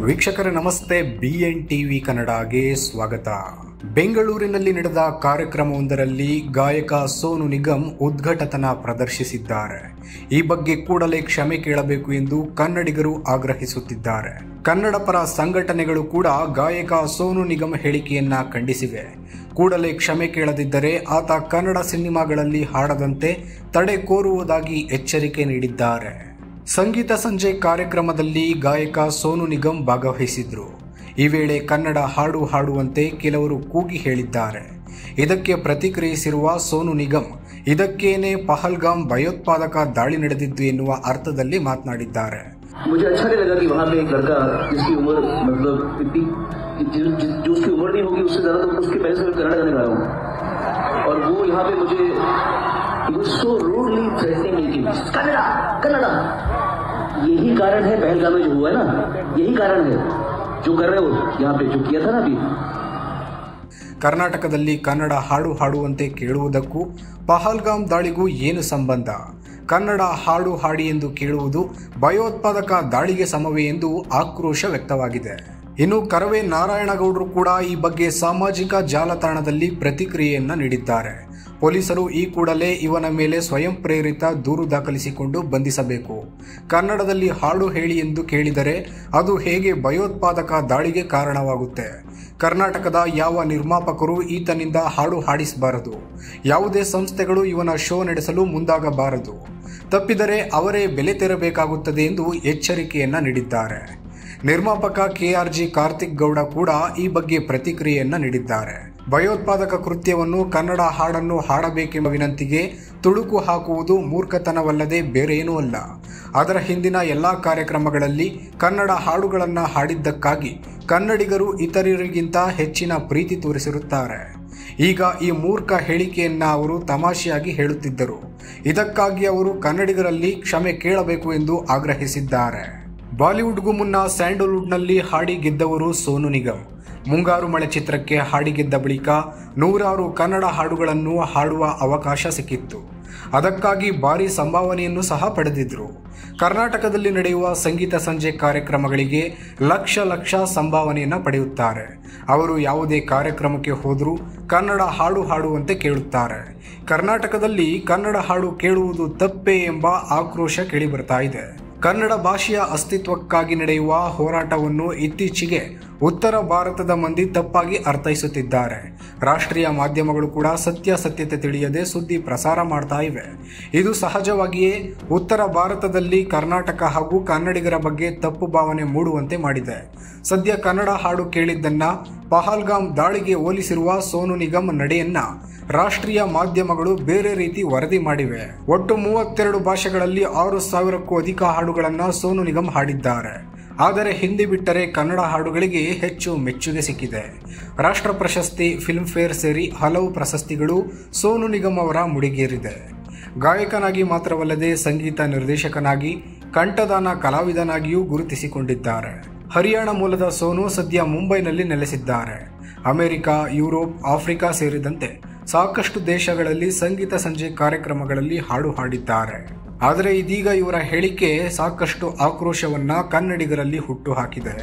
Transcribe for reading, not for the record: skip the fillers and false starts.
ವೀಕ್ಷಕರೇ ನಮಸ್ತೆ, BN TV ಕನ್ನಡಗೆ ಸ್ವಾಗತ. ಬೆಂಗಳೂರಿನಲ್ಲಿ ನಡೆದ ಕಾರ್ಯಕ್ರಮವೊಂದರಲ್ಲಿ ಗಾಯಕ ಸೋನು ನಿಗಮ್ ಉದ್ಘಾಟನಾ ಪ್ರದರ್ಶಿಸಿದ್ದಾರೆ. ಈ ಬಗ್ಗೆ ಕೂಡಲೇ ಕ್ಷಮೆ ಕೇಳಬೇಕು ಎಂದು ಕನ್ನಡಿಗರು ಆಗ್ರಹಿಸುತ್ತಿದ್ದಾರೆ. ಕನ್ನಡ ಪರ ಸಂಘಟನೆಗಳು ಕೂಡ ಗಾಯಕ ಸೋನು ನಿಗಮ್ ಹೇಳಿಕೆಯನ್ನ ಖಂಡಿಸಿವೆ. ಕೂಡಲೇ ಕ್ಷಮೆ ಕೇಳದಿದ್ದರೆ ಆತ ಕನ್ನಡ ಸಿನಿಮಾಗಳಲ್ಲಿ ಹಾಡದಂತೆ ತಡೆ ಕೋರುವುದಾಗಿ ಎಚ್ಚರಿಕೆ ನೀಡಿದ್ದಾರೆ. ಸಂಗೀತ ಸಂಜೆ ಕಾರ್ಯಕ್ರಮದಲ್ಲಿ ಗಾಯಕ ಸೋನು ನಿಗಮ್ ಭಾಗವಹಿಸಿದ್ರು. ಈ ವೇಳೆ ಕನ್ನಡ ಹಾಡು ಹಾಡುವಂತೆ ಕೆಲವರು ಕೂಗಿ ಹೇಳಿದ್ದಾರೆ. ಇದಕ್ಕೆ ಪ್ರತಿಕ್ರಿಯಿಸಿರುವ ಸೋನು ನಿಗಮ್, ಇದಕ್ಕೇನೆ ಪಹಲ್ಗಾಮ್ ಭಯೋತ್ಪಾದಕ ದಾಳಿ ನಡೆದಿದ್ದು ಎನ್ನುವ ಅರ್ಥದಲ್ಲಿ ಮಾತನಾಡಿದ್ದಾರೆ. मुझे अच्छा नहीं लगा कि वहाँ पे एक लड़का जिसकी उम्र मतलब इतनी जो उसकी उम्र नहीं होगी उससे ज्यादा, तो उसके पहले से मैं कन्नड़ गाने गा रहा हूँ और वो यहाँ पे मुझे so rudely threatening कि कन्नड़ा कन्नड़ा. यही कारण है पहलगाम में जो हुआ है ना, यही कारण है जो कर रहे हो यहाँ पे जो किया था ना अभी. ಕರ್ನಾಟಕದಲ್ಲಿ ಕನ್ನಡ ಹಾಡು ಹಾಡುವಂತೆ ಕೇಳುವುದಕ್ಕೂ ಪಹಲ್ಗಾಮ್ ದಾಳಿಗೂ ಏನು ಸಂಬಂಧ? ಕನ್ನಡ ಹಾಡು ಹಾಡಿ ಎಂದು ಕೇಳುವುದು ಭಯೋತ್ಪಾದಕ ದಾಳಿಗೆ ಸಮವೇ ಎಂದು ಆಕ್ರೋಶ ವ್ಯಕ್ತವಾಗಿದೆ. ಇನ್ನು ಕರವೇ ನಾರಾಯಣಗೌಡರು ಕೂಡ ಈ ಬಗ್ಗೆ ಸಾಮಾಜಿಕ ಜಾಲತಾಣದಲ್ಲಿ ಪ್ರತಿಕ್ರಿಯೆಯನ್ನ ನೀಡಿದ್ದಾರೆ. ಪೊಲೀಸರು ಈ ಕೂಡಲೇ ಇವನ ಮೇಲೆ ಸ್ವಯಂ ಪ್ರೇರಿತ ದೂರು ದಾಖಲಿಸಿಕೊಂಡು ಬಂಧಿಸಬೇಕು. ಕನ್ನಡದಲ್ಲಿ ಹಾಡು ಹೇಳಿ ಎಂದು ಕೇಳಿದರೆ ಅದು ಹೇಗೆ ಭಯೋತ್ಪಾದಕ ದಾಳಿಗೆ ಕಾರಣವಾಗುತ್ತೆ? ಕರ್ನಾಟಕದ ಯಾವ ನಿರ್ಮಾಪಕರು ಈತನಿಂದ ಹಾಡು ಹಾಡಿಸಬಾರದು. ಯಾವುದೇ ಸಂಸ್ಥೆಗಳು ಇವನ ಶೋ ನಡೆಸಲು ಮುಂದಾಗಬಾರದು. ತಪ್ಪಿದರೆ ಅವರೇ ಬೆಲೆ ತೆರಬೇಕಾಗುತ್ತದೆ ಎಂದು ಎಚ್ಚರಿಕೆಯನ್ನ ನೀಡಿದ್ದಾರೆ. ನಿರ್ಮಾಪಕ KRG ಕಾರ್ತಿಕ್ ಗೌಡ ಕೂಡ ಈ ಬಗ್ಗೆ ಪ್ರತಿಕ್ರಿಯೆಯನ್ನ ನೀಡಿದ್ದಾರೆ. ಭಯೋತ್ಪಾದಕ ಕೃತ್ಯವನ್ನು ಕನ್ನಡ ಹಾಡನ್ನು ಹಾಡಬೇಕೆಂಬ ವಿನಂತಿಗೆ ತುಳುಕು ಹಾಕುವುದು ಮೂರ್ಖತನವಲ್ಲದೆ ಬೇರೇನೂ ಅಲ್ಲ. ಅದರ ಹಿಂದಿನ ಎಲ್ಲಾ ಕಾರ್ಯಕ್ರಮಗಳಲ್ಲಿ ಕನ್ನಡ ಹಾಡುಗಳನ್ನು ಹಾಡಿದ್ದಕ್ಕಾಗಿ ಕನ್ನಡಿಗರು ಇತರರಿಗಿಂತ ಹೆಚ್ಚಿನ ಪ್ರೀತಿ ತೋರಿಸಿರುತ್ತಾರೆ. ಈಗ ಈ ಮೂರ್ಖ ಹೇಳಿಕೆಯನ್ನ ಅವರು ತಮಾಷೆಯಾಗಿ ಹೇಳುತ್ತಿದ್ದರು. ಇದಕ್ಕಾಗಿ ಅವರು ಕನ್ನಡಿಗರಲ್ಲಿ ಕ್ಷಮೆ ಕೇಳಬೇಕು ಎಂದು ಆಗ್ರಹಿಸಿದ್ದಾರೆ. ಬಾಲಿವುಡ್ಗೂ ಮುನ್ನ ಸ್ಯಾಂಡಲ್ವುಡ್ನಲ್ಲಿ ಹಾಡಿ ಗೆದ್ದವರು ಸೋನು ನಿಗಮ್. ಮುಂಗಾರು ಮಳೆ ಚಿತ್ರಕ್ಕೆ ಹಾಡಿ ಗೆದ್ದ ಬಳಿಕ ನೂರಾರು ಕನ್ನಡ ಹಾಡುಗಳನ್ನು ಹಾಡುವ ಅವಕಾಶ ಸಿಕ್ಕಿತ್ತು. ಅದಕ್ಕಾಗಿ ಭಾರಿ ಸಂಭಾವನೆಯನ್ನು ಸಹ ಪಡೆದಿದ್ರು. ಕರ್ನಾಟಕದಲ್ಲಿ ನಡೆಯುವ ಸಂಗೀತ ಸಂಜೆ ಕಾರ್ಯಕ್ರಮಗಳಿಗೆ ಲಕ್ಷ ಲಕ್ಷ ಸಂಭಾವನೆಯನ್ನು ಪಡೆಯುತ್ತಾರೆ. ಅವರು ಯಾವುದೇ ಕಾರ್ಯಕ್ರಮಕ್ಕೆ ಹೋದರೂ ಕನ್ನಡ ಹಾಡು ಹಾಡುವಂತೆ ಕೇಳುತ್ತಾರೆ. ಕರ್ನಾಟಕದಲ್ಲಿ ಕನ್ನಡ ಹಾಡು ಕೇಳುವುದು ತಪ್ಪೇ ಎಂಬ ಆಕ್ರೋಶ ಕೇಳಿಬರ್ತಾ ಇದೆ. ಕನ್ನಡ ಭಾಷೆಯ ಅಸ್ತಿತ್ವಕ್ಕಾಗಿ ನಡೆಯುವ ಹೋರಾಟವನ್ನು ಇತ್ತೀಚೆಗೆ ಉತ್ತರ ಭಾರತದ ಮಂದಿ ತಪ್ಪಾಗಿ ಅರ್ಥೈಸುತ್ತಿದ್ದಾರೆ. ರಾಷ್ಟ್ರೀಯ ಮಾಧ್ಯಮಗಳು ಕೂಡ ಸತ್ಯಾಸತ್ಯತೆ ತಿಳಿಯದೆ ಸುದ್ದಿ ಪ್ರಸಾರ ಮಾಡ್ತಾ ಇವೆ. ಇದು ಸಹಜವಾಗಿಯೇ ಉತ್ತರ ಭಾರತದಲ್ಲಿ ಕರ್ನಾಟಕ ಹಾಗೂ ಕನ್ನಡಿಗರ ಬಗ್ಗೆ ತಪ್ಪು ಭಾವನೆ ಮೂಡುವಂತೆ ಮಾಡಿದೆ. ಸದ್ಯ ಕನ್ನಡ ಹಾಡು ಕೇಳಿದ್ದನ್ನ ಪಹಲ್ಗಾಮ್ ದಾಳಿಗೆ ಹೋಲಿಸಿರುವ ಸೋನು ನಿಗಮ್ ನಡೆಯನ್ನ ರಾಷ್ಟ್ರೀಯ ಮಾಧ್ಯಮಗಳು ಬೇರೆ ರೀತಿ ವರದಿ ಮಾಡಿವೆ. ಒಟ್ಟು 32 ಭಾಷೆಗಳಲ್ಲಿ 6,000ಕ್ಕೂ ಅಧಿಕ ಹಾಡುಗಳನ್ನು ಸೋನು ನಿಗಮ್ ಹಾಡಿದ್ದಾರೆ. ಆದರೆ ಹಿಂದಿ ಬಿಟ್ಟರೆ ಕನ್ನಡ ಹಾಡುಗಳಿಗೆ ಹೆಚ್ಚು ಮೆಚ್ಚುಗೆ ಸಿಕ್ಕಿದೆ. ರಾಷ್ಟ್ರ ಪ್ರಶಸ್ತಿ, ಫಿಲ್ಮ್ ಫೇರ್ ಸೇರಿ ಹಲವು ಪ್ರಶಸ್ತಿಗಳು ಸೋನು ನಿಗಮ್ ಅವರ ಮುಡಿಗೇರಿದೆ. ಗಾಯಕನಾಗಿ ಮಾತ್ರವಲ್ಲದೆ ಸಂಗೀತ ನಿರ್ದೇಶಕನಾಗಿ, ಕಂಠದಾನ ಕಲಾವಿದನಾಗಿಯೂ ಗುರುತಿಸಿಕೊಂಡಿದ್ದಾರೆ. ಹರಿಯಾಣ ಮೂಲದ ಸೋನು ಸದ್ಯ ಮುಂಬೈನಲ್ಲಿ ನೆಲೆಸಿದ್ದಾರೆ. ಅಮೆರಿಕ, ಯುರೋಪ್, ಆಫ್ರಿಕಾ ಸೇರಿದಂತೆ ಸಾಕಷ್ಟು ದೇಶಗಳಲ್ಲಿ ಸಂಗೀತ ಸಂಜೆ ಕಾರ್ಯಕ್ರಮಗಳಲ್ಲಿ ಹಾಡು ಹಾಡಿದ್ದಾರೆ. ಆದರೆ ಇದೀಗ ಇವರ ಹೇಳಿಕೆ ಸಾಕಷ್ಟು ಆಕ್ರೋಶವನ್ನ ಕನ್ನಡಿಗರಲ್ಲಿ ಹುಟ್ಟುಹಾಕಿದೆ.